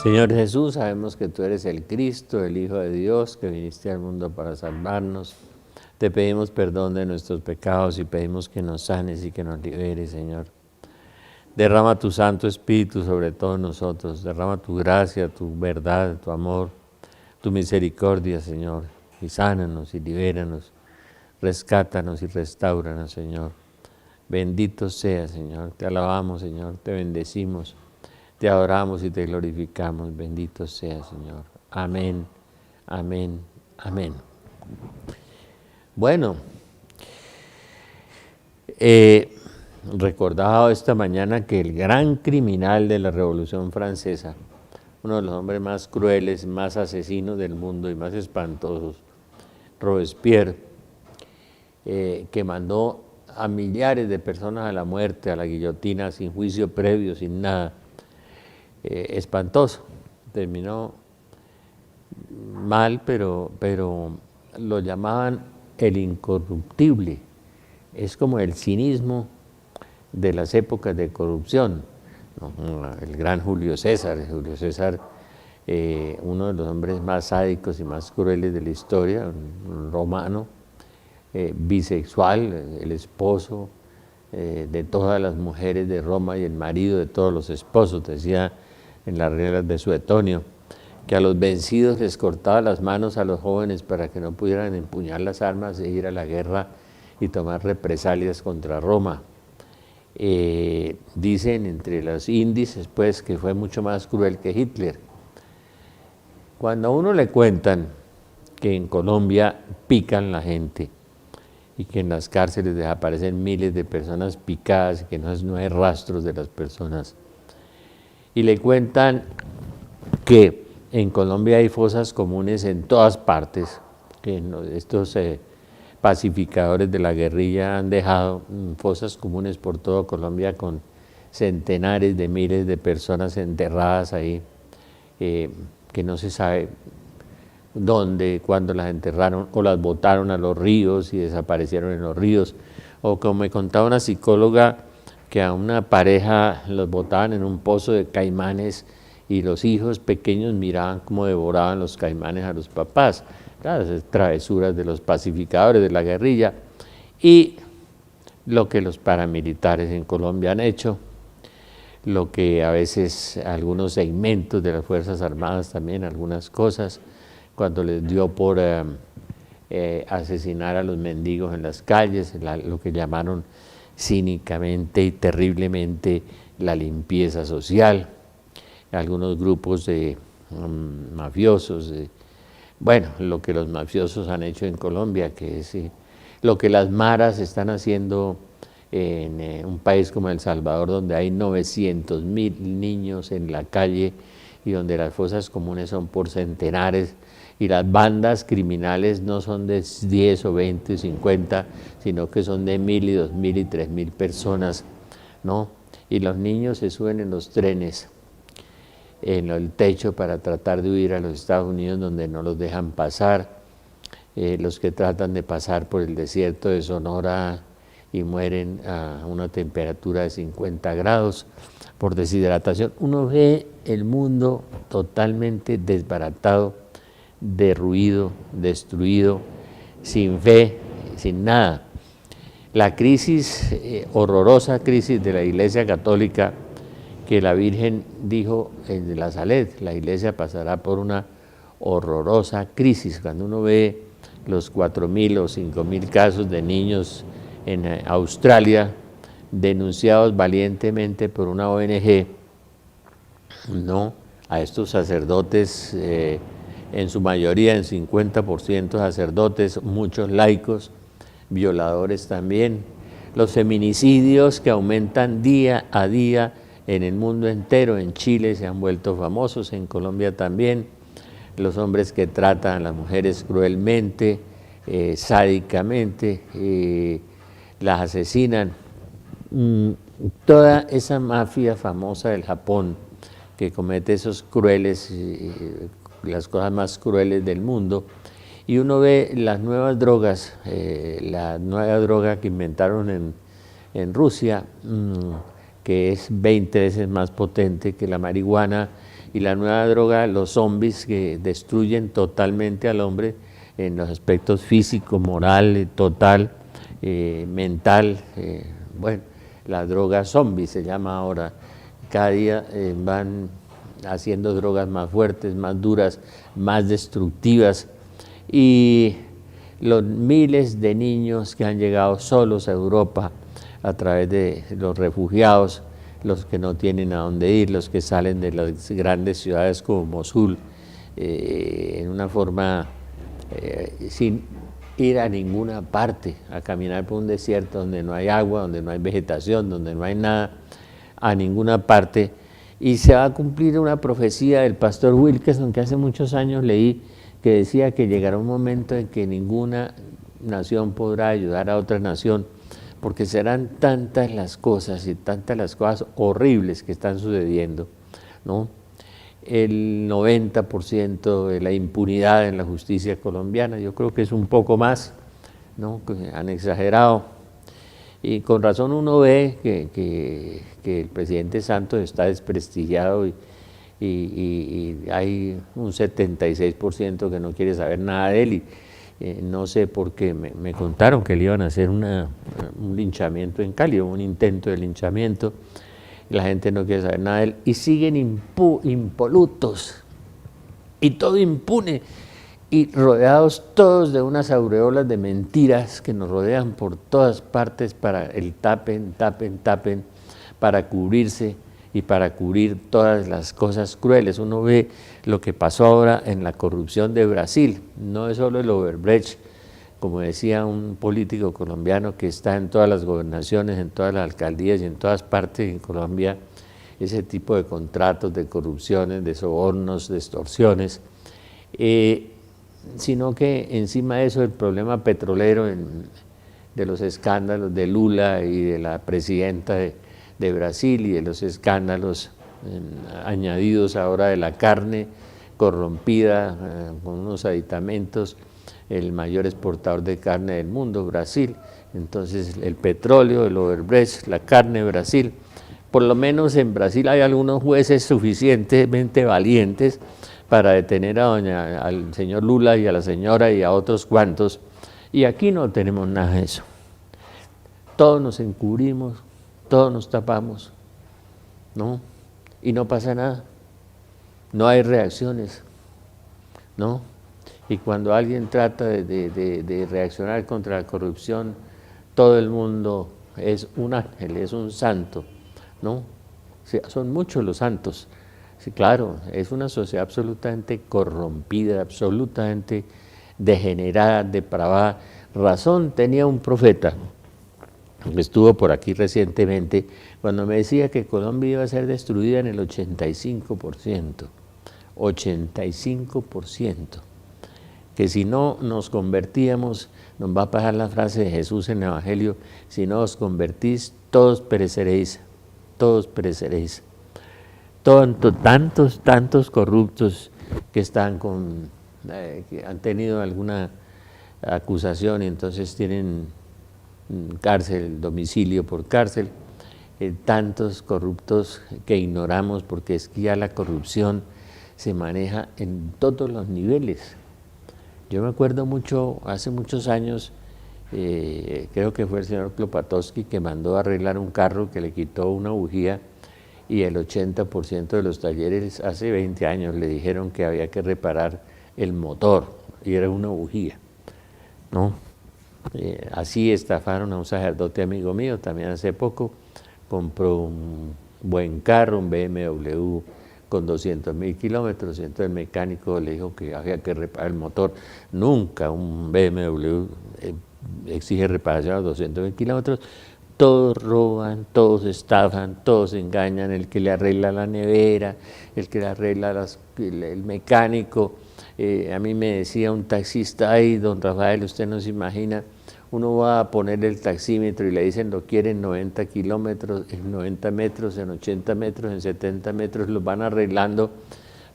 Señor Jesús, sabemos que tú eres el Cristo, el Hijo de Dios, que viniste al mundo para salvarnos. Te pedimos perdón de nuestros pecados y pedimos que nos sanes y que nos liberes, Señor. Derrama tu Santo Espíritu sobre todos nosotros. Derrama tu gracia, tu verdad, tu amor, tu misericordia, Señor. Y sánanos y libéranos. Rescátanos y restauranos, Señor. Bendito sea, Señor. Te alabamos, Señor. Te bendecimos. Te adoramos y te glorificamos. Bendito sea, Señor. Amén, amén, amén. Bueno, recordaba esta mañana que el gran criminal de la Revolución Francesa, uno de los hombres más crueles, más asesinos del mundo y más espantosos, Robespierre, que mandó a millares de personas a la muerte, a la guillotina, sin juicio previo, sin nada, espantoso. Terminó mal, pero lo llamaban el incorruptible. Es como el cinismo de las épocas de corrupción, ¿no? El gran Julio César, uno de los hombres más sádicos y más crueles de la historia, un romano, bisexual, el esposo de todas las mujeres de Roma y el marido de todos los esposos. Decía en las reglas de Suetonio que a los vencidos les cortaba las manos a los jóvenes para que no pudieran empuñar las armas e ir a la guerra y tomar represalias contra Roma. Dicen entre los índices pues que fue mucho más cruel que Hitler. Cuando a uno le cuentan que en Colombia pican la gente y que en las cárceles desaparecen miles de personas picadas y que no hay rastros de las personas, y le cuentan que en Colombia hay fosas comunes en todas partes, que estos pacificadores de la guerrilla han dejado fosas comunes por todo Colombia con centenares de miles de personas enterradas ahí, que no se sabe dónde, cuándo las enterraron, o las botaron a los ríos y desaparecieron en los ríos, o como me contaba una psicóloga, que a una pareja los botaban en un pozo de caimanes y los hijos pequeños miraban cómo devoraban los caimanes a los papás. Claro, esas travesuras de los pacificadores de la guerrilla y lo que los paramilitares en Colombia han hecho, lo que a veces algunos segmentos de las Fuerzas Armadas también, algunas cosas, cuando les dio por asesinar a los mendigos en las calles, lo que llamaron cínicamente y terriblemente la limpieza social, algunos grupos de mafiosos, bueno, lo que los mafiosos han hecho en Colombia, que es lo que las maras están haciendo en un país como El Salvador, donde hay 900.000 niños en la calle y donde las fosas comunes son por centenares, y las bandas criminales no son de 10 o 20 o 50, sino que son de 1.000 y 2.000 y 3.000 personas, ¿no? Y los niños se suben en los trenes, en el techo, para tratar de huir a los Estados Unidos, donde no los dejan pasar. Los que tratan de pasar por el desierto de Sonora y mueren a una temperatura de 50 grados por deshidratación. Uno ve el mundo totalmente desbaratado, derruido, destruido, sin fe, sin nada. La crisis, horrorosa crisis de la Iglesia Católica, que la Virgen dijo en la Salet, la Iglesia pasará por una horrorosa crisis. Cuando uno ve los 4.000 o 5.000 casos de niños en Australia denunciados valientemente por una ONG, ¿no?, a estos sacerdotes, en su mayoría, en 50% sacerdotes, muchos laicos, violadores también, los feminicidios que aumentan día a día en el mundo entero. En Chile se han vuelto famosos, en Colombia también, los hombres que tratan a las mujeres cruelmente, sádicamente, las asesinan. Toda esa mafia famosa del Japón que comete esos crueles, las cosas más crueles del mundo, y uno ve las nuevas drogas, la nueva droga que inventaron en Rusia, que es 20 veces más potente que la marihuana, y la nueva droga, los zombies que destruyen totalmente al hombre en los aspectos físico, moral, total, mental. Bueno, la droga zombie se llama ahora. Cada día van haciendo drogas más fuertes, más duras, más destructivas, y los miles de niños que han llegado solos a Europa a través de los refugiados, los que no tienen a dónde ir, los que salen de las grandes ciudades como Mosul, en una forma sin ir a ninguna parte, a caminar por un desierto donde no hay agua, donde no hay vegetación, donde no hay nada, a ninguna parte. Y se va a cumplir una profecía del pastor Wilkerson, que hace muchos años leí, que decía que llegará un momento en que ninguna nación podrá ayudar a otra nación, porque serán tantas las cosas y tantas las cosas horribles que están sucediendo, ¿no? El 90% de la impunidad en la justicia colombiana, yo creo que es un poco más, ¿no? Que han exagerado. Y con razón uno ve que el presidente Santos está desprestigiado y hay un 76% que no quiere saber nada de él. Y no sé por qué, me contaron que le iban a hacer un linchamiento en Cali, un intento de linchamiento. La gente no quiere saber nada de él y siguen impolutos y todo impune, y rodeados todos de unas aureolas de mentiras que nos rodean por todas partes para el tapen, para cubrirse y para cubrir todas las cosas crueles. Uno ve lo que pasó ahora en la corrupción de Brasil, no es solo el Overbrecht, como decía un político colombiano que está en todas las gobernaciones, en todas las alcaldías y en todas partes en Colombia, ese tipo de contratos, de corrupciones, de sobornos, de extorsiones, sino que encima de eso el problema petrolero de los escándalos de Lula y de la presidenta de Brasil, y de los escándalos añadidos ahora de la carne corrompida con unos aditamentos, el mayor exportador de carne del mundo, Brasil. Entonces el petróleo, el Overbrecht, la carne, Brasil. Por lo menos en Brasil hay algunos jueces suficientemente valientes para detener al señor Lula y a la señora y a otros cuantos, y aquí no tenemos nada de eso. Todos nos encubrimos, todos nos tapamos, ¿no? Y no pasa nada, no hay reacciones, ¿no? Y cuando alguien trata de reaccionar contra la corrupción, todo el mundo es un ángel, es un santo, ¿no? O sea, son muchos los santos. Sí, claro, es una sociedad absolutamente corrompida, absolutamente degenerada, depravada. Razón tenía un profeta que estuvo por aquí recientemente, cuando me decía que Colombia iba a ser destruida en el 85%, 85%, que si no nos convertíamos, nos va a pasar la frase de Jesús en el Evangelio: si no os convertís, todos pereceréis, todos pereceréis. Tantos corruptos que están que han tenido alguna acusación y entonces tienen cárcel, domicilio por cárcel, tantos corruptos que ignoramos, porque es que ya la corrupción se maneja en todos los niveles. Yo me acuerdo mucho, hace muchos años, creo que fue el señor Klopatowski que mandó a arreglar un carro que le quitó una bujía, y el 80% de los talleres hace 20 años le dijeron que había que reparar el motor, y era una bujía, ¿no? Así estafaron a un sacerdote amigo mío también hace poco. Compró un buen carro, un BMW con 200.000 kilómetros, y entonces el mecánico le dijo que había que reparar el motor. Nunca un BMW exige reparación a 200.000 kilómetros. Todos roban, todos estafan, todos engañan, el que le arregla la nevera, el que le arregla el mecánico. A mí me decía un taxista: ay, don Rafael, usted no se imagina, uno va a poner el taxímetro y le dicen lo quieren 90 kilómetros, en 90 metros, en 80 metros, en 70 metros, los van arreglando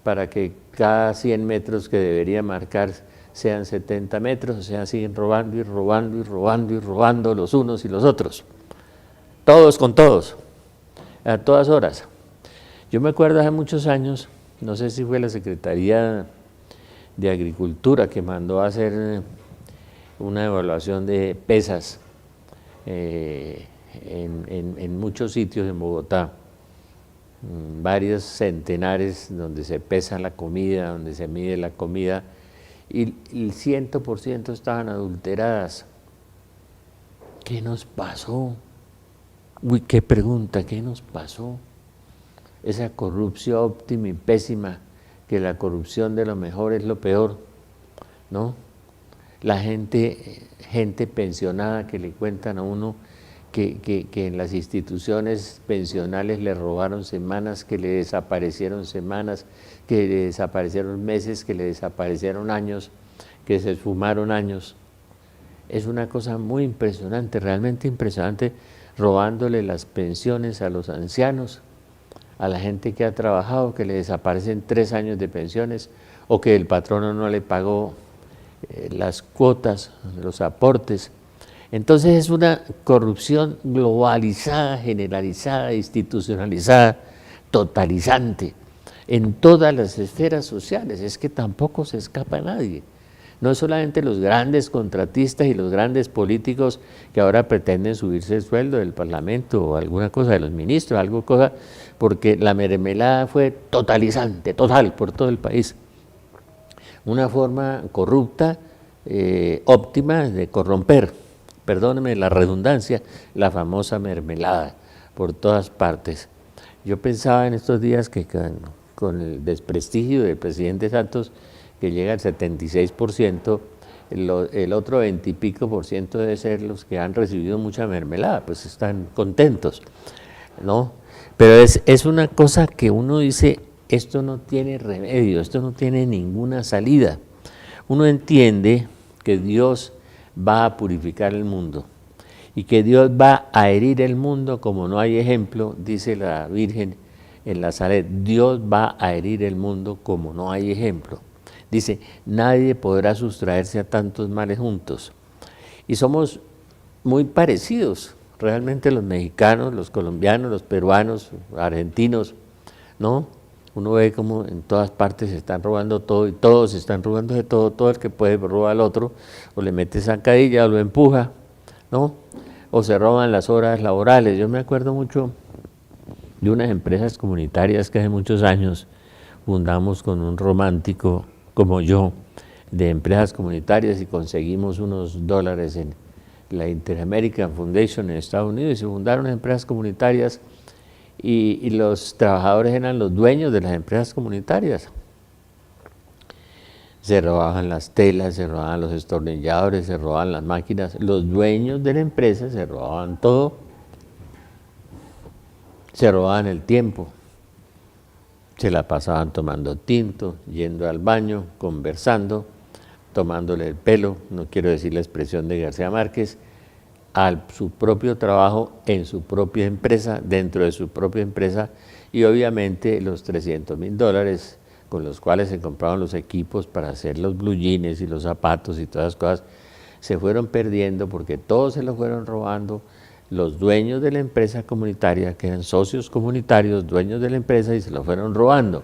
para que cada 100 metros que debería marcar sean 70 metros, o sea, siguen robando y robando y robando y robando los unos y los otros. Todos con todos, a todas horas. Yo me acuerdo hace muchos años no sé si fue la Secretaría de Agricultura que mandó a hacer una evaluación de pesas en muchos sitios en Bogotá, varios centenares donde se pesa la comida, donde se mide la comida, y el 100% estaban adulteradas. ¿Qué nos pasó? Uy, qué pregunta, ¿qué nos pasó? Esa corrupción óptima y pésima, que la corrupción de lo mejor es lo peor, ¿no? La gente pensionada que le cuentan a uno que en las instituciones pensionales le robaron semanas, que le desaparecieron semanas, que le desaparecieron meses, que le desaparecieron años, que se esfumaron años. Es una cosa muy impresionante, realmente impresionante, robándole las pensiones a los ancianos, a la gente que ha trabajado, que le desaparecen 3 años de pensiones, o que el patrono no le pagó las cuotas, los aportes. Entonces es una corrupción globalizada, generalizada, institucionalizada, totalizante, en todas las esferas sociales. Es que tampoco se escapa nadie. No solamente los grandes contratistas y los grandes políticos que ahora pretenden subirse el sueldo del Parlamento o alguna cosa de los ministros, algo cosa, porque la mermelada fue totalizante, total, por todo el país. Una forma corrupta, óptima de corromper, perdóneme la redundancia, la famosa mermelada por todas partes. Yo pensaba en estos días que con el desprestigio del presidente Santos, que llega al 76%, el otro 20 y pico por ciento debe ser los que han recibido mucha mermelada, pues están contentos, ¿no? Pero es una cosa que uno dice, esto no tiene remedio, esto no tiene ninguna salida. Uno entiende que Dios va a purificar el mundo y que Dios va a herir el mundo como no hay ejemplo, dice la Virgen en la Salet, Dios va a herir el mundo como no hay ejemplo. Dice, nadie podrá sustraerse a tantos males juntos. Y somos muy parecidos, realmente los mexicanos, los colombianos, los peruanos, argentinos, ¿no? Uno ve como en todas partes se están robando todo y todos se están robando de todo, todo el que puede roba al otro, o le mete zancadilla o lo empuja, ¿no? O se roban las horas laborales. Yo me acuerdo mucho de unas empresas comunitarias que hace muchos años fundamos con un romántico como yo, de empresas comunitarias, y conseguimos unos dólares en la Inter-American Foundation en Estados Unidos, y se fundaron empresas comunitarias, y los trabajadores eran los dueños de las empresas comunitarias. Se robaban las telas, se robaban los destornilladores, se robaban las máquinas, los dueños de la empresa se robaban todo, se robaban el tiempo. Se la pasaban tomando tinto, yendo al baño, conversando, tomándole el pelo, no quiero decir la expresión de García Márquez, a su propio trabajo en su propia empresa, dentro de su propia empresa, y obviamente los $300,000 con los cuales se compraban los equipos para hacer los blue jeans y los zapatos y todas las cosas, se fueron perdiendo porque todos se los fueron robando los dueños de la empresa comunitaria, que eran socios comunitarios, dueños de la empresa, y se lo fueron robando.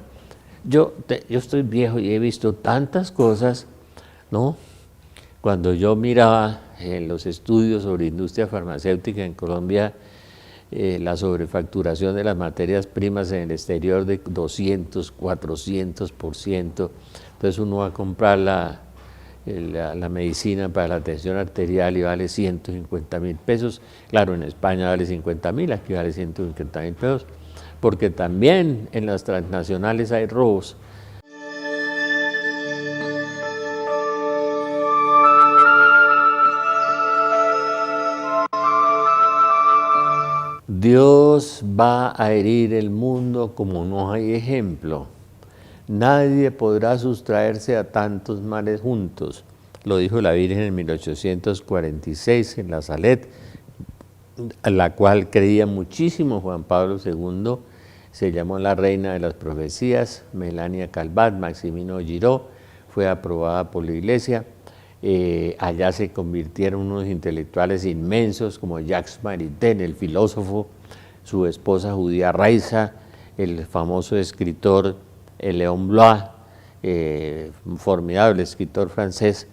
Yo estoy viejo y he visto tantas cosas, ¿no? Cuando yo miraba en los estudios sobre industria farmacéutica en Colombia, la sobrefacturación de las materias primas en el exterior de 200, 400%, entonces uno va a comprar la medicina para la tensión arterial y vale 150.000 pesos, claro, en España vale 50.000, aquí vale 150.000 pesos, porque también en las transnacionales hay robos. Dios va a herir el mundo como no hay ejemplo. Nadie podrá sustraerse a tantos males juntos. Lo dijo la Virgen en 1846 en la Salet, a la cual creía muchísimo Juan Pablo II. Se llamó la reina de las profecías, Melania Calvat, Maximino Giró, fue aprobada por la Iglesia. Allá se convirtieron unos intelectuales inmensos como Jacques Maritain, el filósofo, su esposa judía Raiza, el famoso escritor Léon Blois, un formidable escritor francés,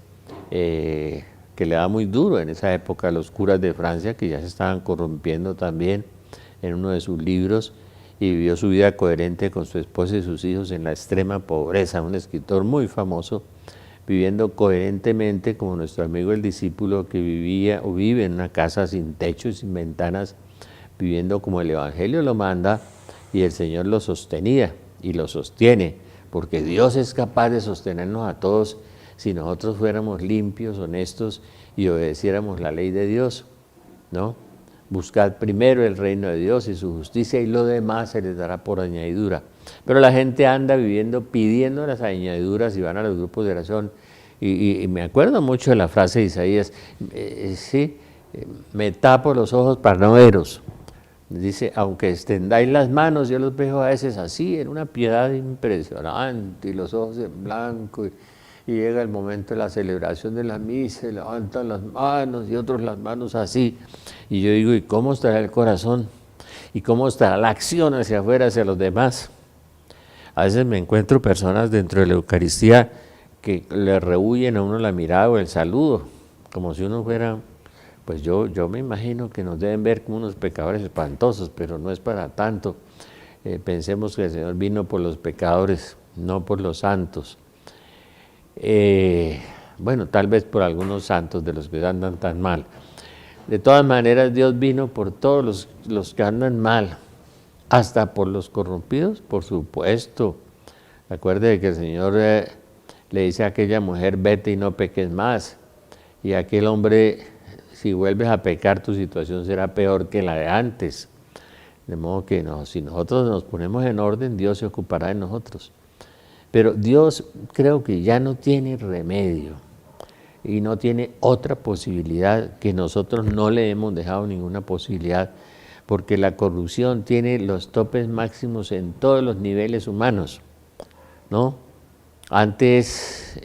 que le da muy duro en esa época a los curas de Francia, que ya se estaban corrompiendo también, en uno de sus libros, y vivió su vida coherente con su esposa y sus hijos en la extrema pobreza, un escritor muy famoso, viviendo coherentemente como nuestro amigo el discípulo que vivía o vive en una casa sin techo y sin ventanas, viviendo como el Evangelio lo manda, y el Señor lo sostenía y lo sostiene, porque Dios es capaz de sostenernos a todos si nosotros fuéramos limpios, honestos y obedeciéramos la ley de Dios, ¿no? Buscad primero el reino de Dios y su justicia, y lo demás se les dará por añadidura. Pero la gente anda viviendo pidiendo las añadiduras y van a los grupos de oración. Y me acuerdo mucho de la frase de Isaías, me tapo los ojos para no veros. Dice, aunque extendáis las manos, yo los veo a veces así, en una piedad impresionante, y los ojos en blanco, y llega el momento de la celebración de la misa, y levantan las manos, y otros las manos así. Y yo digo, ¿y cómo estará el corazón? ¿Y cómo estará la acción hacia afuera, hacia los demás? A veces me encuentro personas dentro de la Eucaristía que le rehuyen a uno la mirada o el saludo, como si uno fuera, pues yo me imagino que nos deben ver como unos pecadores espantosos, pero no es para tanto. Pensemos que el Señor vino por los pecadores, no por los santos. Bueno, tal vez por algunos santos de los que andan tan mal. De todas maneras, Dios vino por todos los que andan mal, hasta por los corrompidos, por supuesto. Acuérdate que el Señor le dice a aquella mujer, vete y no peques más. Y a aquel hombre, si vuelves a pecar, tu situación será peor que la de antes. De modo que no, si nosotros nos ponemos en orden, Dios se ocupará de nosotros. Pero Dios creo que ya no tiene remedio y no tiene otra posibilidad, que nosotros no le hemos dejado ninguna posibilidad, porque la corrupción tiene los topes máximos en todos los niveles humanos, ¿no? Antes,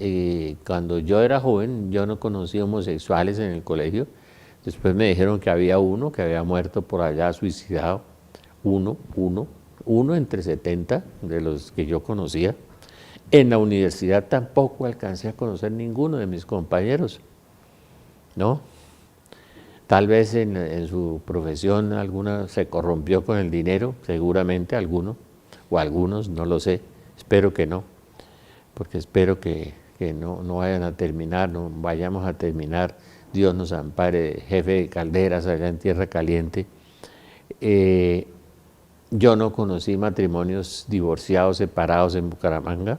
cuando yo era joven, yo no conocía homosexuales en el colegio. Después me dijeron que había uno que había muerto por allá suicidado, uno entre 70 de los que yo conocía. En la universidad tampoco alcancé a conocer ninguno de mis compañeros, ¿no? Tal vez en su profesión alguna se corrompió con el dinero, seguramente alguno, o algunos, no lo sé, espero que no, porque espero que no vayan a terminar, no vayamos a terminar, Dios nos ampare, jefe de calderas allá en Tierra Caliente. Yo no conocí matrimonios divorciados, separados en Bucaramanga.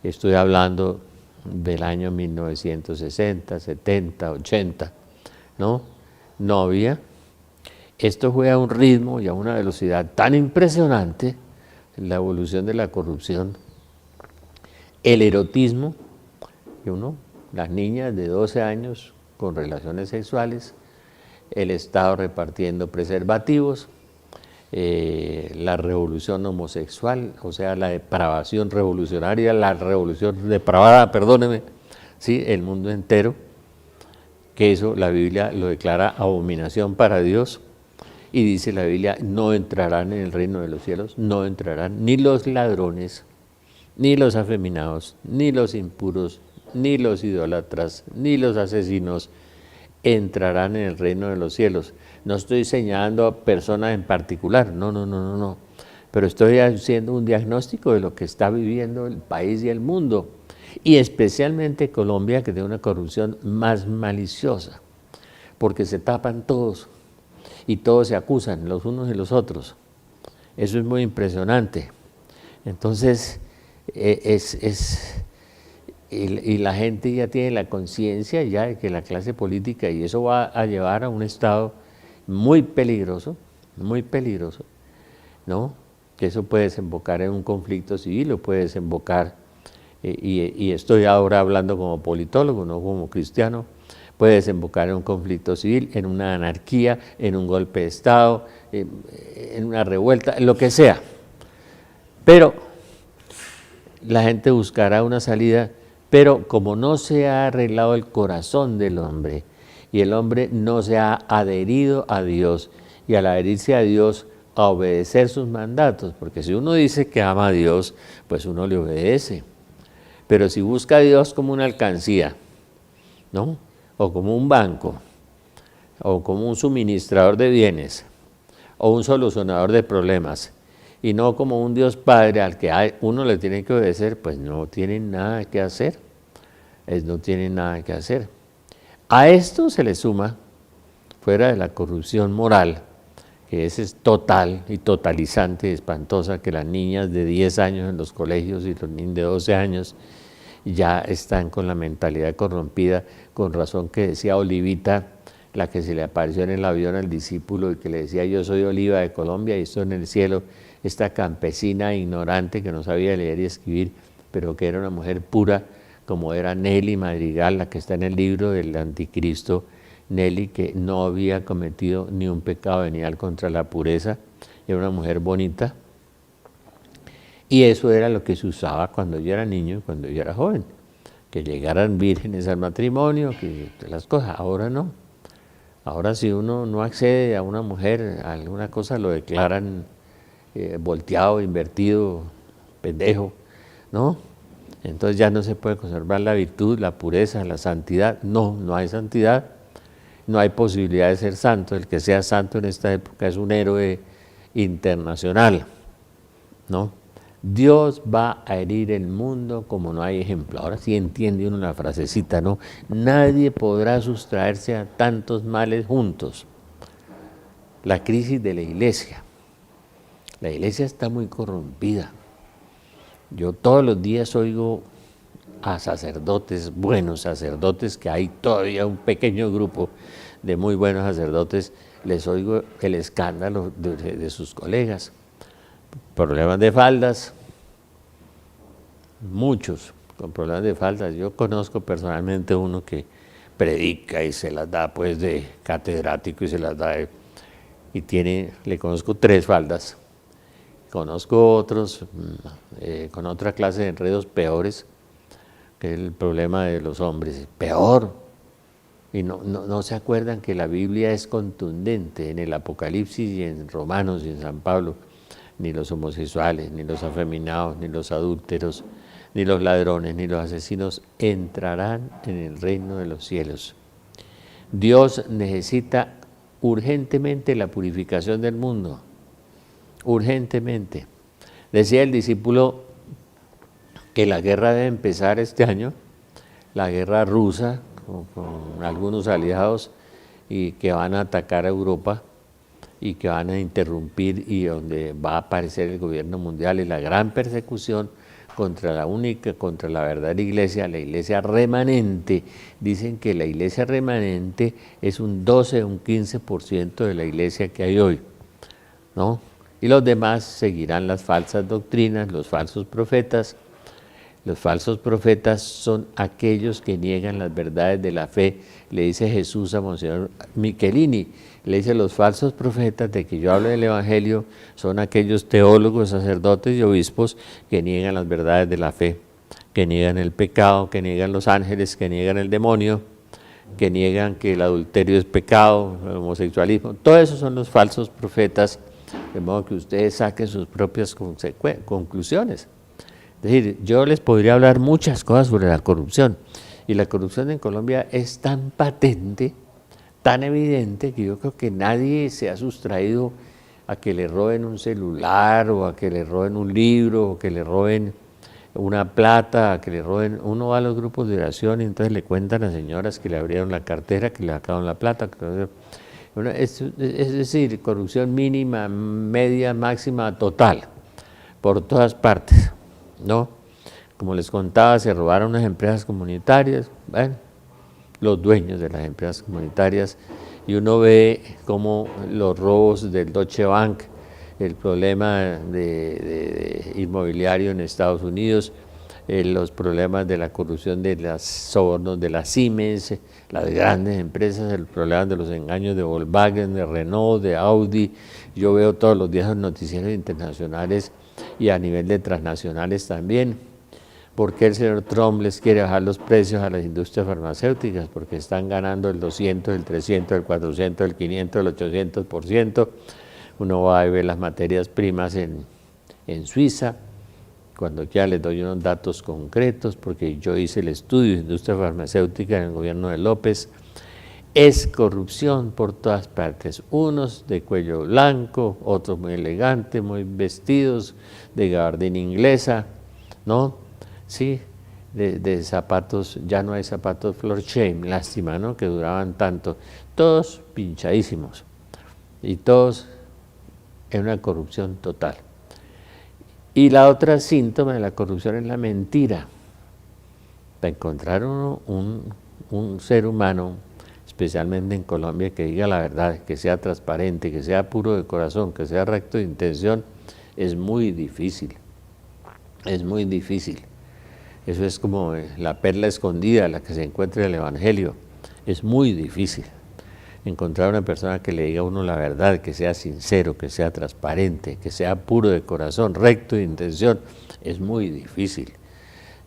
Estoy hablando del año 1960, 70, 80, ¿no? No había. Esto fue a un ritmo y a una velocidad tan impresionante, la evolución de la corrupción, el erotismo, que las niñas de 12 años con relaciones sexuales, el Estado repartiendo preservativos, la revolución homosexual, o sea, la depravación revolucionaria, la revolución depravada, perdóneme, ¿sí? El mundo entero, que eso la Biblia lo declara abominación para Dios, y dice la Biblia, no entrarán en el reino de los cielos, no entrarán ni los ladrones, ni los afeminados, ni los impuros, ni los idólatras, ni los asesinos, entrarán en el reino de los cielos. No estoy señalando a personas en particular, no, pero estoy haciendo un diagnóstico de lo que está viviendo el país y el mundo, y especialmente Colombia, que tiene una corrupción más maliciosa, porque se tapan todos y todos se acusan los unos y los otros. Eso es muy impresionante. Entonces, y la gente ya tiene la conciencia ya de que la clase política, y eso va a llevar a un estado muy peligroso, ¿no? Que eso puede desembocar en un conflicto civil o puede desembocar, y estoy ahora hablando como politólogo, no como cristiano, puede desembocar en un conflicto civil, en una anarquía, en un golpe de Estado, en una revuelta, en lo que sea. Pero la gente buscará una salida, pero como no se ha arreglado el corazón del hombre, y el hombre no se ha adherido a Dios, y al adherirse a Dios a obedecer sus mandatos, porque si uno dice que ama a Dios, pues uno le obedece. Pero si busca a Dios como una alcancía, ¿no? O como un banco, o como un suministrador de bienes, o un solucionador de problemas, y no como un Dios Padre al que uno le tiene que obedecer, pues no tienen nada que hacer. No tienen nada que hacer. A esto se le suma, fuera de la corrupción moral, que es total y totalizante, espantosa, que las niñas de 10 años en los colegios y los niños de 12 años ya están con la mentalidad corrompida, con razón que decía Olivita, la que se le apareció en el avión al discípulo y que le decía: yo soy Oliva de Colombia y estoy en el cielo, esta campesina ignorante que no sabía leer y escribir, pero que era una mujer pura, como era Nelly Madrigal, la que está en el libro del Anticristo. Nelly, que no había cometido ni un pecado venial contra la pureza, era una mujer bonita, y eso era lo que se usaba cuando yo era niño y cuando yo era joven, que llegaran vírgenes al matrimonio, que las cosas. Ahora no. Ahora si uno no accede a una mujer, a alguna cosa, lo declaran volteado, invertido, pendejo, ¿no? Entonces ya no se puede conservar la virtud, la pureza, la santidad. No hay santidad, no hay posibilidad de ser santo. El que sea santo en esta época es un héroe internacional, ¿no? Dios va a herir el mundo como no hay ejemplo. Ahora sí entiende uno la frasecita, ¿no? Nadie podrá sustraerse a tantos males juntos. La crisis de la iglesia. La iglesia está muy corrompida. Yo todos los días oigo a sacerdotes, buenos sacerdotes, que hay todavía un pequeño grupo de muy buenos sacerdotes, les oigo el escándalo de sus colegas. Problemas de faldas, muchos con problemas de faldas. Yo conozco personalmente uno que predica y se las da pues de catedrático y se las da le conozco 3 faldas. Conozco otros con otra clase de enredos peores, que es el problema de los hombres, peor. Y no se acuerdan que la Biblia es contundente en el Apocalipsis y en Romanos y en San Pablo. Ni los homosexuales, ni los afeminados, ni los adúlteros, ni los ladrones, ni los asesinos entrarán en el reino de los cielos. Dios necesita urgentemente la purificación del mundo. Urgentemente. Decía el discípulo que la guerra debe empezar este año, la guerra rusa con algunos aliados, y que van a atacar a Europa y que van a interrumpir, y donde va a aparecer el gobierno mundial y la gran persecución contra la verdadera iglesia, la iglesia remanente. Dicen que la iglesia remanente es un 12 o un 15% de la iglesia que hay hoy, ¿no? Y los demás seguirán las falsas doctrinas, los falsos profetas. Los falsos profetas son aquellos que niegan las verdades de la fe. Le dice Jesús a Monseñor Michelini, le dice: los falsos profetas de que yo hablo del Evangelio son aquellos teólogos, sacerdotes y obispos que niegan las verdades de la fe, que niegan el pecado, que niegan los ángeles, que niegan el demonio, que niegan que el adulterio es pecado, el homosexualismo. Todos esos son los falsos profetas, de modo que ustedes saquen sus propias conclusiones. Es decir, yo les podría hablar muchas cosas sobre la corrupción, y la corrupción en Colombia es tan patente, tan evidente, que yo creo que nadie se ha sustraído a que le roben un celular, o a que le roben un libro, o que le roben una plata, a que le roben. Uno va a los grupos de oración y entonces le cuentan a señoras que le abrieron la cartera, que le sacaron la plata. Es decir, corrupción mínima, media, máxima, total, por todas partes, ¿no? Como les contaba, se robaron unas empresas comunitarias, bueno, los dueños de las empresas comunitarias, y uno ve cómo los robos del Deutsche Bank, el problema de inmobiliario en Estados Unidos, los problemas de la corrupción de los sobornos de las Siemens, las grandes empresas, el problema de los engaños de Volkswagen, de Renault, de Audi. Yo veo todos los días los noticieros internacionales y a nivel de transnacionales también. ¿Por qué el señor Trump les quiere bajar los precios a las industrias farmacéuticas? Porque están ganando el 200, el 300, el 400, el 500, el 800%, Uno va y ve las materias primas en Suiza, cuando ya les doy unos datos concretos, porque yo hice el estudio de industria farmacéutica en el gobierno de López. Es corrupción por todas partes, unos de cuello blanco, otros muy elegantes, muy vestidos, de gabardina inglesa, ¿no? Sí, de zapatos, ya no hay zapatos floor shame, lástima, ¿no? Que duraban tanto, todos pinchadísimos y todos en una corrupción total. Y la otra síntoma de la corrupción es la mentira. Para encontrar un ser humano, especialmente en Colombia, que diga la verdad, que sea transparente, que sea puro de corazón, que sea recto de intención, es muy difícil. Es muy difícil. Eso es como la perla escondida, la que se encuentra en el Evangelio. Es muy difícil encontrar una persona que le diga a uno la verdad, que sea sincero, que sea transparente, que sea puro de corazón, recto de intención. Es muy difícil.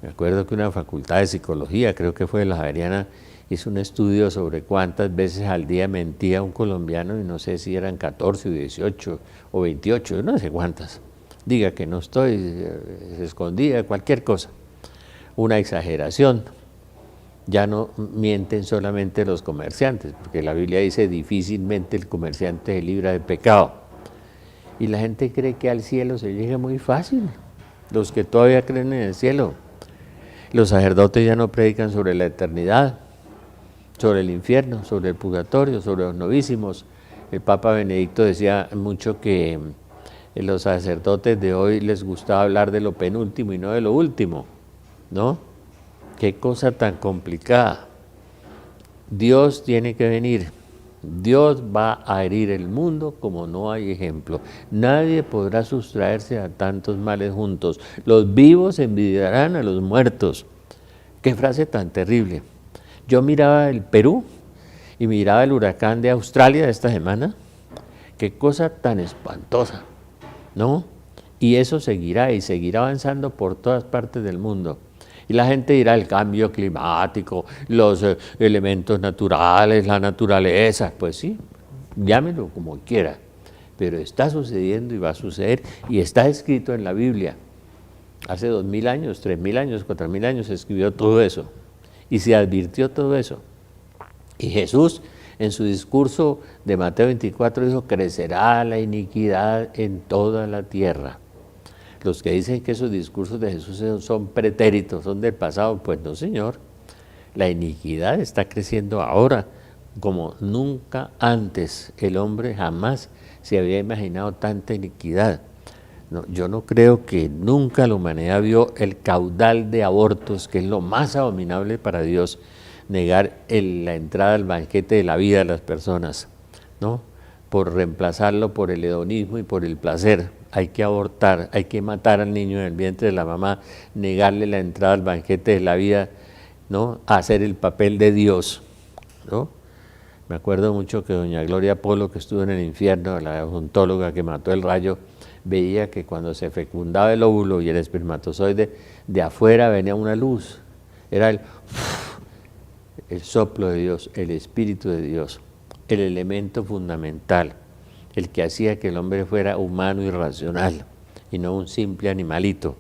Me acuerdo que una facultad de psicología, creo que fue de la Javeriana, hizo un estudio sobre cuántas veces al día mentía un colombiano, y no sé si eran 14 o 18 o 28, no sé cuántas. Diga que no estoy, se escondía, cualquier cosa. Una exageración. Ya no mienten solamente los comerciantes, porque la Biblia dice difícilmente el comerciante se libra de pecado. Y la gente cree que al cielo se llega muy fácil, los que todavía creen en el cielo. Los sacerdotes ya no predican sobre la eternidad, sobre el infierno, sobre el purgatorio, sobre los novísimos. El Papa Benedicto decía mucho que los sacerdotes de hoy les gustaba hablar de lo penúltimo y no de lo último, ¿no? Qué cosa tan complicada. Dios tiene que venir. Dios va a herir el mundo como no hay ejemplo. Nadie podrá sustraerse a tantos males juntos. Los vivos envidiarán a los muertos. Qué frase tan terrible. Yo miraba el Perú y miraba el huracán de Australia de esta semana. Qué cosa tan espantosa, ¿no? Y eso seguirá y seguirá avanzando por todas partes del mundo. Y la gente dirá el cambio climático, los elementos naturales, la naturaleza. Pues sí, llámelo como quiera, pero está sucediendo y va a suceder y está escrito en la Biblia. Hace 2000 años, 3000 años, 4000 años se escribió todo eso y se advirtió todo eso. Y Jesús en su discurso de Mateo 24 dijo, crecerá la iniquidad en toda la tierra. Los que dicen que esos discursos de Jesús son pretéritos, son del pasado, pues no, señor. La iniquidad está creciendo ahora como nunca antes. El hombre jamás se había imaginado tanta iniquidad. No, yo no creo que nunca la humanidad vio el caudal de abortos, que es lo más abominable para Dios, negar la entrada al banquete de la vida de las personas, ¿no? Por reemplazarlo por el hedonismo y por el placer. Hay que abortar, hay que matar al niño en el vientre de la mamá, negarle la entrada al banquete de la vida, ¿no? Hacer el papel de Dios, ¿no? Me acuerdo mucho que doña Gloria Polo, que estuvo en el infierno, la odontóloga que mató el rayo, veía que cuando se fecundaba el óvulo y el espermatozoide, de afuera venía una luz, era el soplo de Dios, el Espíritu de Dios, el elemento fundamental, el que hacía que el hombre fuera humano y racional, y no un simple animalito.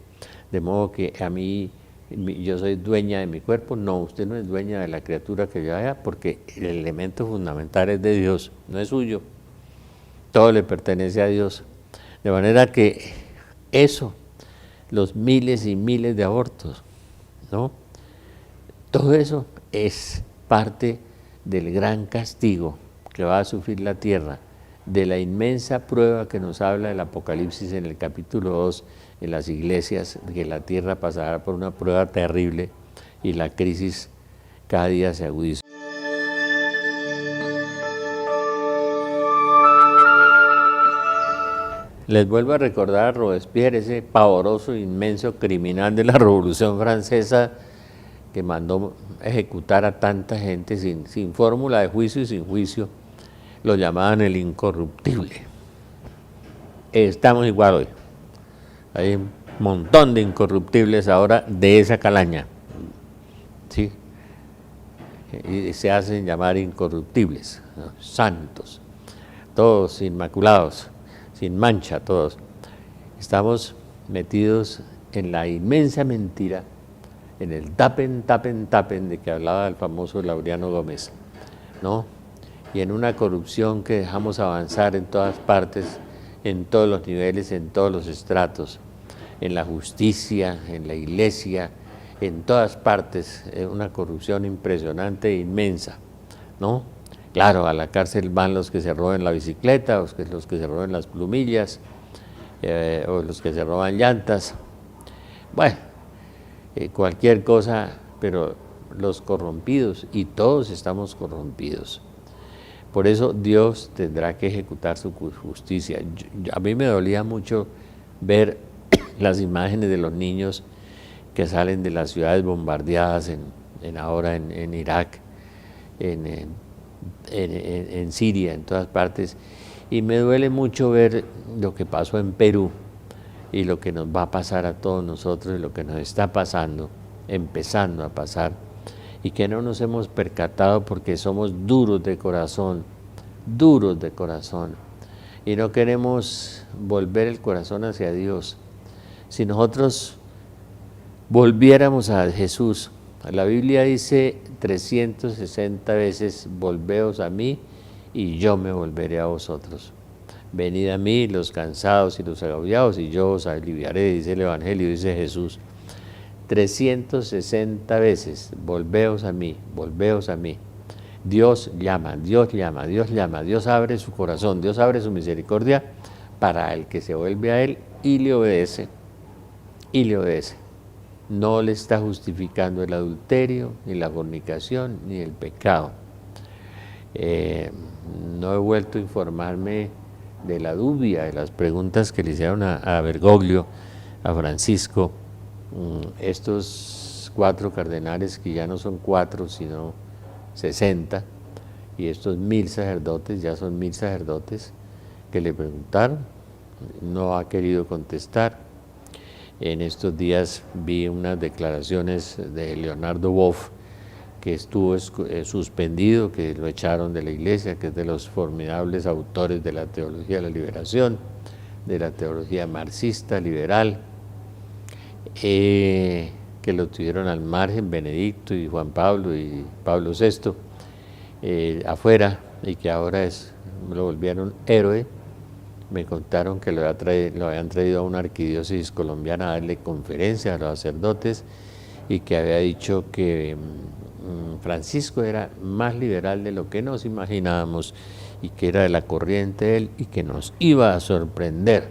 De modo que a mí, yo soy dueña de mi cuerpo. No, usted no es dueña de la criatura que yo haya, porque el elemento fundamental es de Dios, no es suyo. Todo le pertenece a Dios. De manera que eso, los miles y miles de abortos, ¿no? Todo eso es parte del gran castigo que va a sufrir la tierra, de la inmensa prueba que nos habla el Apocalipsis en el capítulo 2 en las iglesias, que la tierra pasará por una prueba terrible y la crisis cada día se agudiza. Les vuelvo a recordar a Robespierre, ese pavoroso, inmenso criminal de la Revolución Francesa que mandó ejecutar a tanta gente sin fórmula de juicio y sin juicio. Lo llamaban el incorruptible. Estamos igual hoy. Hay un montón de incorruptibles ahora de esa calaña, ¿sí? Y se hacen llamar incorruptibles, ¿no? Santos, todos inmaculados. sin mancha todos. Estamos metidos en la inmensa mentira, en el tapen, tapen, tapen de que hablaba el famoso Laureano Gómez, ¿no? Y en una corrupción que dejamos avanzar en todas partes, en todos los niveles, en todos los estratos, en la justicia, en la iglesia, en todas partes, una corrupción impresionante e inmensa, ¿no? Claro, a la cárcel van los que se roban la bicicleta, los que se roban las plumillas, o los que se roban llantas, bueno, cualquier cosa, pero los corrompidos, y todos estamos corrompidos. Por eso Dios tendrá que ejecutar su justicia. A mí me dolía mucho ver las imágenes de los niños que salen de las ciudades bombardeadas ahora en Irak, en Siria, en todas partes, y me duele mucho ver lo que pasó en Perú y lo que nos va a pasar a todos nosotros y lo que nos está pasando, empezando a pasar, y que no nos hemos percatado porque somos duros de corazón, y no queremos volver el corazón hacia Dios. Si nosotros volviéramos a Jesús, la Biblia dice 360 veces, volveos a mí y yo me volveré a vosotros. Venid a mí los cansados y los agobiados y yo os aliviaré, dice el Evangelio, dice Jesús. 360 veces, volveos a mí, volveos a mí. Dios llama, Dios llama, Dios llama, Dios abre su corazón, Dios abre su misericordia para el que se vuelve a Él y le obedece, y le obedece. No le está justificando el adulterio, ni la fornicación, ni el pecado. No he vuelto a informarme de la dubia, de las preguntas que le hicieron a Bergoglio, a Francisco, estos 4 cardenales que ya no son 4 sino 60, y estos 1000 sacerdotes, ya son 1000 sacerdotes que le preguntaron, no ha querido contestar. En estos días vi unas declaraciones de Leonardo Boff, que estuvo suspendido, que lo echaron de la iglesia, que es de los formidables autores de la teología de la liberación, de la teología marxista, liberal, que lo tuvieron al margen Benedicto y Juan Pablo y Pablo VI, afuera, y que ahora lo volvieron héroe. Me contaron que lo habían traído a una arquidiócesis colombiana a darle conferencias a los sacerdotes y que había dicho que Francisco era más liberal de lo que nos imaginábamos y que era de la corriente de él y que nos iba a sorprender,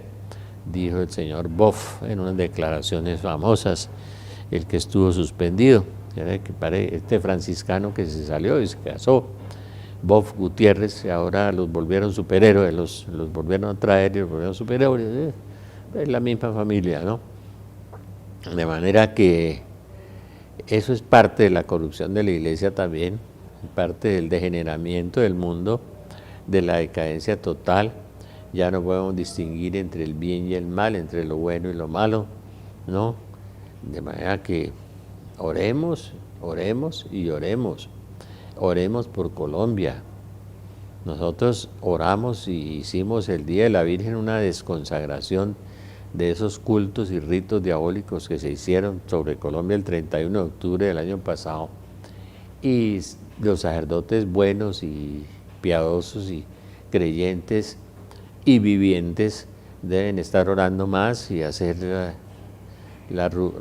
dijo el señor Boff en unas declaraciones famosas, el que estuvo suspendido, este franciscano que se salió y se casó, Boff Gutiérrez, y ahora los volvieron superhéroes, los volvieron a traer y los volvieron superhéroes, es la misma familia, ¿no? De manera que eso es parte de la corrupción de la iglesia también, parte del degeneramiento del mundo, de la decadencia total. Ya no podemos distinguir entre el bien y el mal, entre lo bueno y lo malo, ¿no? De manera que oremos, oremos y oremos. Oremos por Colombia. Nosotros oramos y hicimos el Día de la Virgen una desconsagración de esos cultos y ritos diabólicos que se hicieron sobre Colombia el 31 de octubre del año pasado. Y los sacerdotes buenos y piadosos y creyentes y vivientes deben estar orando más y hacer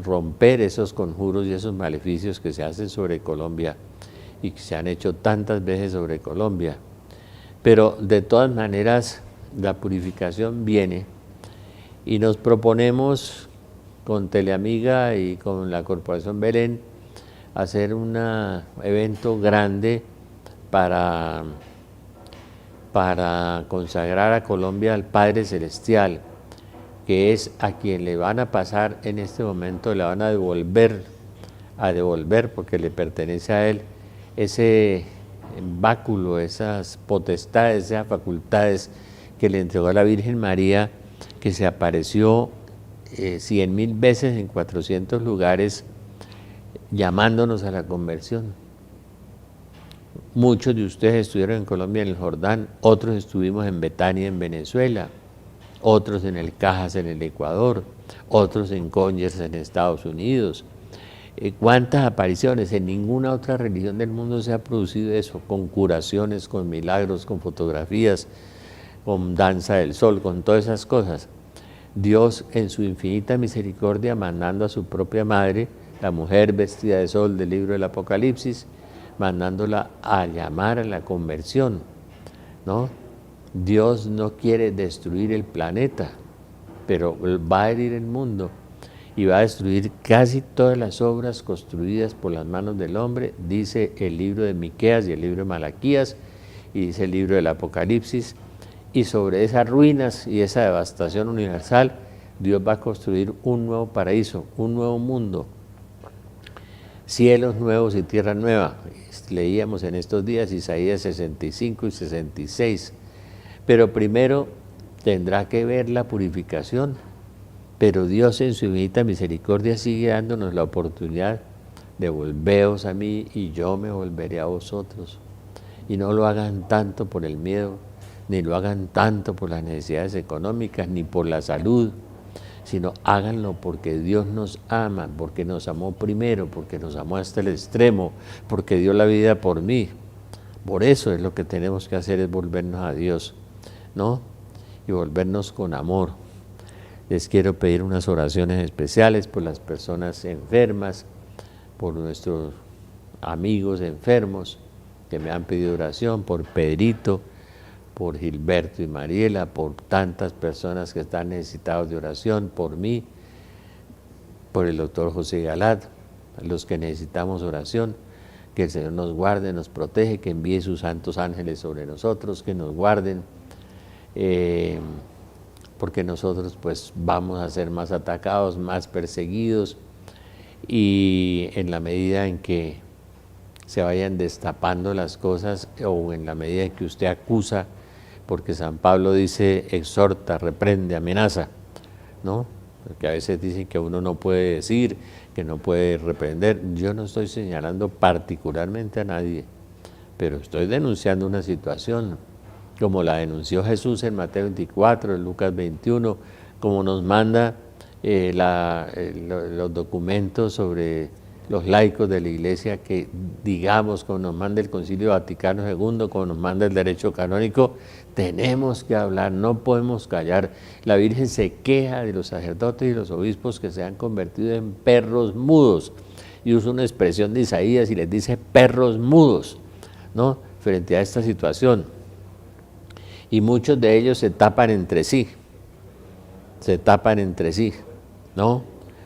romper esos conjuros y esos maleficios que se hacen sobre Colombia y que se han hecho tantas veces sobre Colombia. Pero de todas maneras la purificación viene y nos proponemos con Teleamiga y con la Corporación Belén hacer un evento grande para consagrar a Colombia al Padre Celestial, que es a quien le van a pasar en este momento, le van a devolver porque le pertenece a él ese báculo, esas potestades, esas facultades que le entregó a la Virgen María, que se apareció 100.000 veces en 400 lugares llamándonos a la conversión. Muchos de ustedes estuvieron en Colombia, en el Jordán, otros estuvimos en Betania, en Venezuela, otros en el Cajas en el Ecuador, otros en Conyers en Estados Unidos. ¿Cuántas apariciones? En ninguna otra religión del mundo se ha producido eso, con curaciones, con milagros, con fotografías, con danza del sol, con todas esas cosas. Dios en su infinita misericordia mandando a su propia madre, la mujer vestida de sol del libro del Apocalipsis, mandándola a llamar a la conversión, ¿no? Dios no quiere destruir el planeta, pero va a herir el mundo y va a destruir casi todas las obras construidas por las manos del hombre, dice el libro de Miqueas y el libro de Malaquías, y dice el libro del Apocalipsis, y sobre esas ruinas y esa devastación universal, Dios va a construir un nuevo paraíso, un nuevo mundo, cielos nuevos y tierra nueva. Leíamos en estos días Isaías 65 y 66, pero primero tendrá que ver la purificación. Pero Dios en su infinita misericordia sigue dándonos la oportunidad de volveos a mí y yo me volveré a vosotros. Y no lo hagan tanto por el miedo, ni lo hagan tanto por las necesidades económicas, ni por la salud, sino háganlo porque Dios nos ama, porque nos amó primero, porque nos amó hasta el extremo, porque dio la vida por mí. Por eso es lo que tenemos que hacer, es volvernos a Dios, ¿no? Y volvernos con amor. Les quiero pedir unas oraciones especiales por las personas enfermas, por nuestros amigos enfermos que me han pedido oración, por Pedrito, por Gilberto y Mariela, por tantas personas que están necesitados de oración, por mí, por el doctor José Galat, los que necesitamos oración, que el Señor nos guarde, nos protege, que envíe sus santos ángeles sobre nosotros, que nos guarden, porque nosotros pues vamos a ser más atacados, más perseguidos, y en la medida en que se vayan destapando las cosas, o en la medida en que usted acusa, porque San Pablo dice, exhorta, reprende, amenaza, ¿no? Porque a veces dicen que uno no puede decir, que no puede reprender. Yo no estoy señalando particularmente a nadie, pero estoy denunciando una situación, como la denunció Jesús en Mateo 24, en Lucas 21, como nos manda los documentos sobre los laicos de la Iglesia, que digamos, como nos manda el Concilio Vaticano II, como nos manda el derecho canónico, tenemos que hablar, no podemos callar. La Virgen se queja de los sacerdotes y los obispos que se han convertido en perros mudos, y usa una expresión de Isaías y les dice perros mudos, ¿no?, frente a esta situación. Y muchos de ellos se tapan entre sí, ¿no?,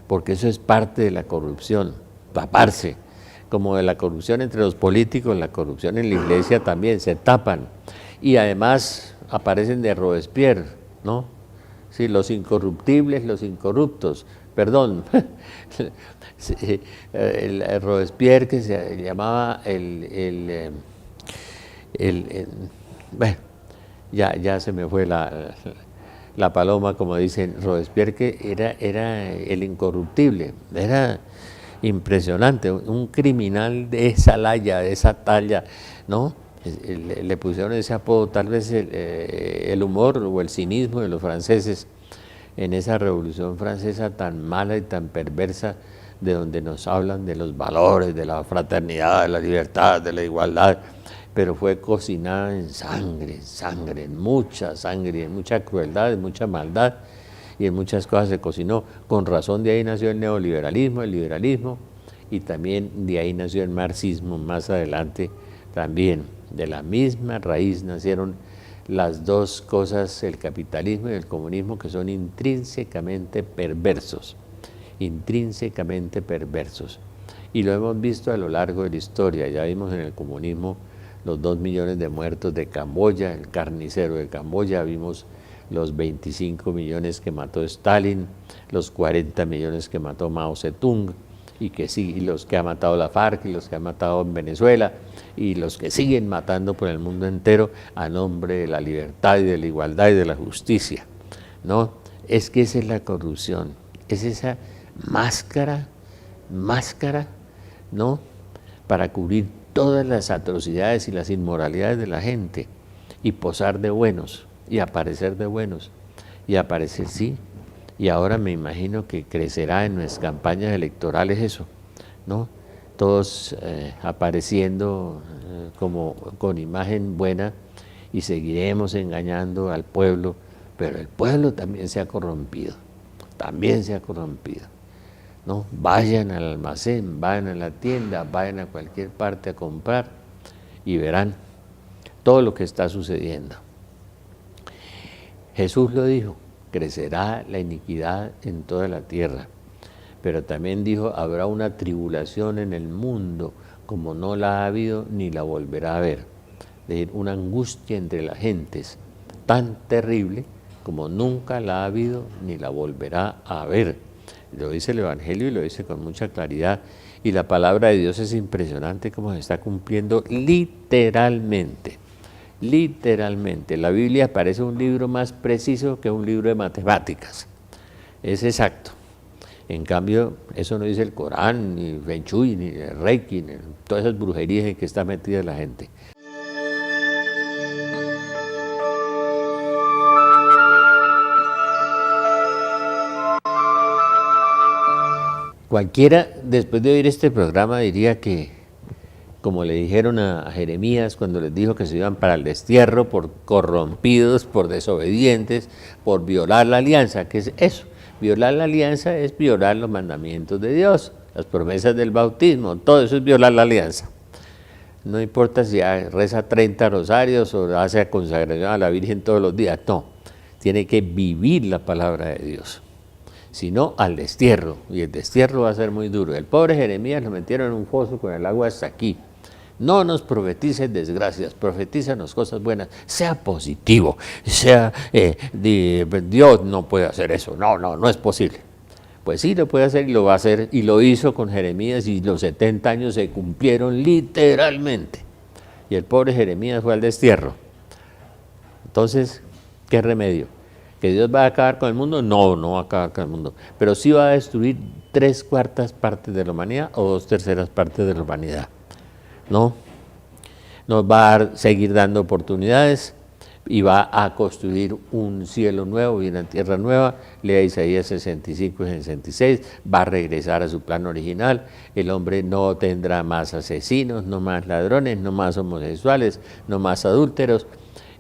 porque eso es parte de la corrupción, taparse, como de la corrupción entre los políticos, la corrupción en la Iglesia también, se tapan, y además aparecen de Robespierre, ¿no? Sí, los incorruptibles, los incorruptos, perdón, el Robespierre, que se llamaba bueno, ya se me fue la paloma, como dicen, Robespierre, que era el incorruptible, era impresionante, un criminal de esa laya, de esa talla, ¿no? Le pusieron ese apodo, tal vez el humor o el cinismo de los franceses en esa revolución francesa tan mala y tan perversa, de donde nos hablan de los valores, de la fraternidad, de la libertad, de la igualdad, pero fue cocinada en sangre, en mucha sangre, en mucha crueldad, en mucha maldad, y en muchas cosas se cocinó. Con razón de ahí nació el neoliberalismo, el liberalismo, y también de ahí nació el marxismo más adelante también. De la misma raíz nacieron las dos cosas, el capitalismo y el comunismo, que son intrínsecamente perversos, y lo hemos visto a lo largo de la historia. Ya vimos en el comunismo los 2 millones de muertos de Camboya, el carnicero de Camboya, vimos los 25 millones que mató Stalin, los 40 millones que mató Mao Zedong, y los que ha matado la FARC, y los que ha matado en Venezuela, y los que siguen matando por el mundo entero a nombre de la libertad y de la igualdad y de la justicia, ¿no? Es que esa es la corrupción, es esa máscara, ¿no?, para cubrir todas las atrocidades y las inmoralidades de la gente, y posar de buenos, y aparecer de buenos. y aparecer, sí. Y ahora me imagino que crecerá en nuestras campañas electorales eso, ¿no? Todos apareciendo como con imagen buena, y seguiremos engañando al pueblo, pero el pueblo también se ha corrompido, ¿no? Vayan al almacén, vayan a la tienda, vayan a cualquier parte a comprar y verán todo lo que está sucediendo. Jesús lo dijo, crecerá la iniquidad en toda la tierra, pero también dijo, habrá una tribulación en el mundo como no la ha habido ni la volverá a haber. Es decir, una angustia entre las gentes tan terrible como nunca la ha habido ni la volverá a haber. Lo dice el Evangelio y lo dice con mucha claridad. Y la palabra de Dios es impresionante como se está cumpliendo literalmente. Literalmente. La Biblia parece un libro más preciso que un libro de matemáticas. Es exacto. En cambio, eso no dice el Corán, ni el Feng Shui, ni el Reiki, ni todas esas brujerías en que está metida la gente. Cualquiera, después de oír este programa, diría que, como le dijeron a Jeremías cuando les dijo que se iban para el destierro por corrompidos, por desobedientes, por violar la alianza, ¿qué es eso? Violar la alianza es violar los mandamientos de Dios, las promesas del bautismo, todo eso es violar la alianza. No importa si reza 30 rosarios o hace consagración a la Virgen todos los días, no, tiene que vivir la palabra de Dios. Si no, al destierro, y el destierro va a ser muy duro. El pobre Jeremías lo metieron en un foso con el agua hasta aquí. No nos profetices desgracias, profetízanos cosas buenas, sea positivo, sea Dios no puede hacer eso, no es posible. Pues sí, lo puede hacer y lo va a hacer, y lo hizo con Jeremías, y los 70 años se cumplieron literalmente. Y el pobre Jeremías fue al destierro. Entonces, ¿qué remedio? ¿Que Dios va a acabar con el mundo? No, no va a acabar con el mundo, pero sí va a destruir 3/4 partes de la humanidad o 2/3 partes de la humanidad. No, nos va a seguir dando oportunidades y va a construir un cielo nuevo y una tierra nueva. Lea Isaías 65 y 66, va a regresar a su plan original. El hombre no tendrá más asesinos, no más ladrones, no más homosexuales, no más adúlteros,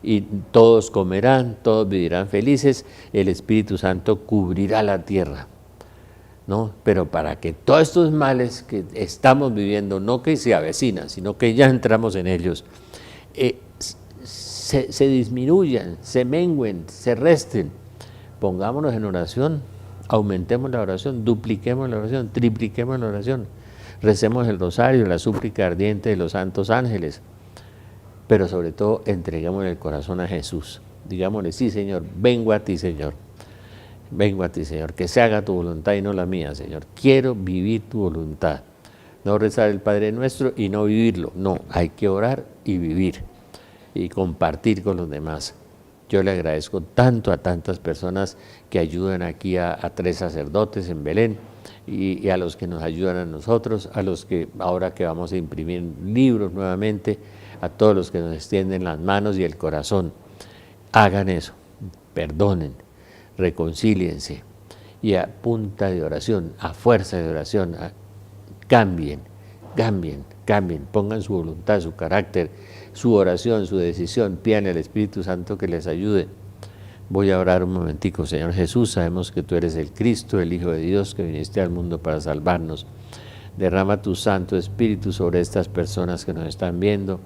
y todos comerán, todos vivirán felices. El Espíritu Santo cubrirá la tierra, ¿no? Pero para que todos estos males que estamos viviendo, no que se avecinan, sino que ya entramos en ellos, se disminuyan, se mengüen, se resten, pongámonos en oración, aumentemos la oración, dupliquemos la oración, tripliquemos la oración, recemos el rosario, la súplica ardiente de los santos ángeles, pero sobre todo entreguemos el corazón a Jesús. Digámosle, sí Señor, vengo a ti Señor. Vengo a ti, Señor, que se haga tu voluntad y no la mía, Señor. Quiero vivir tu voluntad. No rezar el Padre Nuestro y no vivirlo. No, hay que orar y vivir y compartir con los demás. Yo le agradezco tanto a tantas personas que ayudan aquí a 3 sacerdotes en Belén y a los que nos ayudan a nosotros, a los que ahora que vamos a imprimir libros nuevamente, a todos los que nos extienden las manos y el corazón. Hagan eso, perdonen, reconcíliense y a punta de oración, a fuerza de oración, cambien, pongan su voluntad, su carácter, su oración, su decisión, pidan al Espíritu Santo que les ayude. Voy a orar un momentico. Señor Jesús, sabemos que tú eres el Cristo, el Hijo de Dios, que viniste al mundo para salvarnos. Derrama tu Santo Espíritu sobre estas personas que nos están viendo,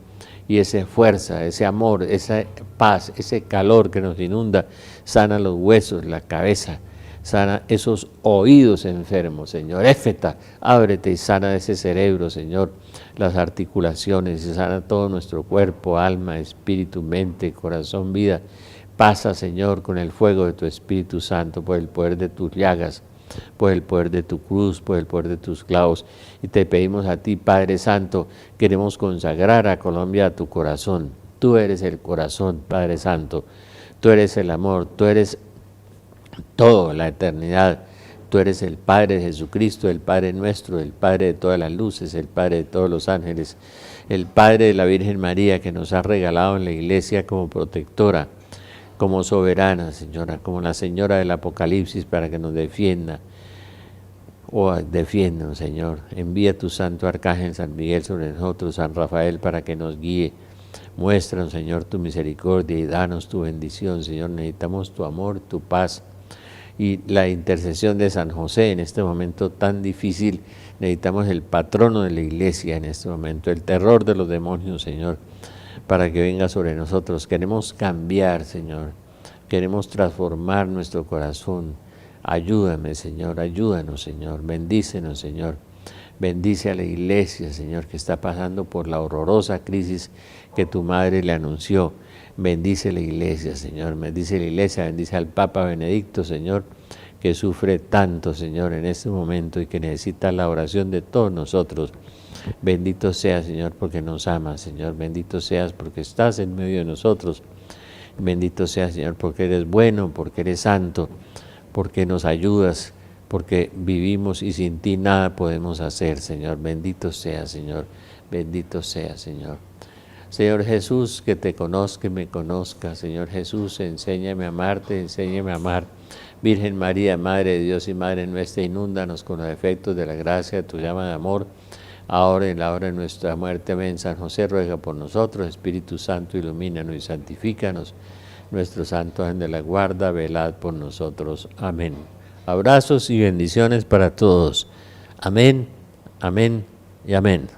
y esa fuerza, ese amor, esa paz, ese calor que nos inunda, sana los huesos, la cabeza, sana esos oídos enfermos, Señor. Éfeta, ábrete y sana ese cerebro, Señor, las articulaciones, y sana todo nuestro cuerpo, alma, espíritu, mente, corazón, vida. Pasa, Señor, con el fuego de tu Espíritu Santo, por el poder de tus llagas, por el poder de tu cruz, por el poder de tus clavos. Y te pedimos a ti, Padre Santo, queremos consagrar a Colombia a tu corazón. Tú eres el corazón, Padre Santo. Tú eres el amor, tú eres todo, la eternidad. Tú eres el Padre de Jesucristo, el Padre nuestro, el Padre de todas las luces, el Padre de todos los ángeles, el Padre de la Virgen María que nos ha regalado en la iglesia como protectora. como soberana, Señora, como la Señora del Apocalipsis, para que nos defienda. Defiéndanos, Señor. Envía tu santo arcángel San Miguel sobre nosotros, San Rafael, para que nos guíe. Muéstranos, Señor, tu misericordia y danos tu bendición, Señor. Necesitamos tu amor, tu paz y la intercesión de San José en este momento tan difícil. Necesitamos el patrono de la iglesia en este momento, el terror de los demonios, Señor, para que venga sobre nosotros. Queremos cambiar, Señor. Queremos transformar nuestro corazón. Ayúdame, Señor, ayúdanos, Señor. Bendícenos, Señor. Bendice a la iglesia, Señor, que está pasando por la horrorosa crisis que tu madre le anunció. Bendice la iglesia, Señor. Bendice la iglesia, bendice al Papa Benedicto, Señor, que sufre tanto, Señor, en este momento y que necesita la oración de todos nosotros. Bendito seas, Señor, porque nos amas, Señor. Bendito seas porque estás en medio de nosotros. Bendito seas, Señor, porque eres bueno, porque eres santo, porque nos ayudas, porque vivimos y sin ti nada podemos hacer, Señor. Bendito seas, Señor. Bendito seas, Señor. Señor Jesús, que te conozca y me conozca. Señor Jesús, enséñame a amarte, enséñame a amar. Virgen María, Madre de Dios y Madre nuestra, inúndanos con los efectos de la gracia de tu llama de amor, ahora y en la hora de nuestra muerte. Amén. San José, ruega por nosotros. Espíritu Santo, ilumínanos y santifícanos. Nuestro santo ángel de la guarda, velad por nosotros. Amén. Abrazos y bendiciones para todos. Amén, amén y amén.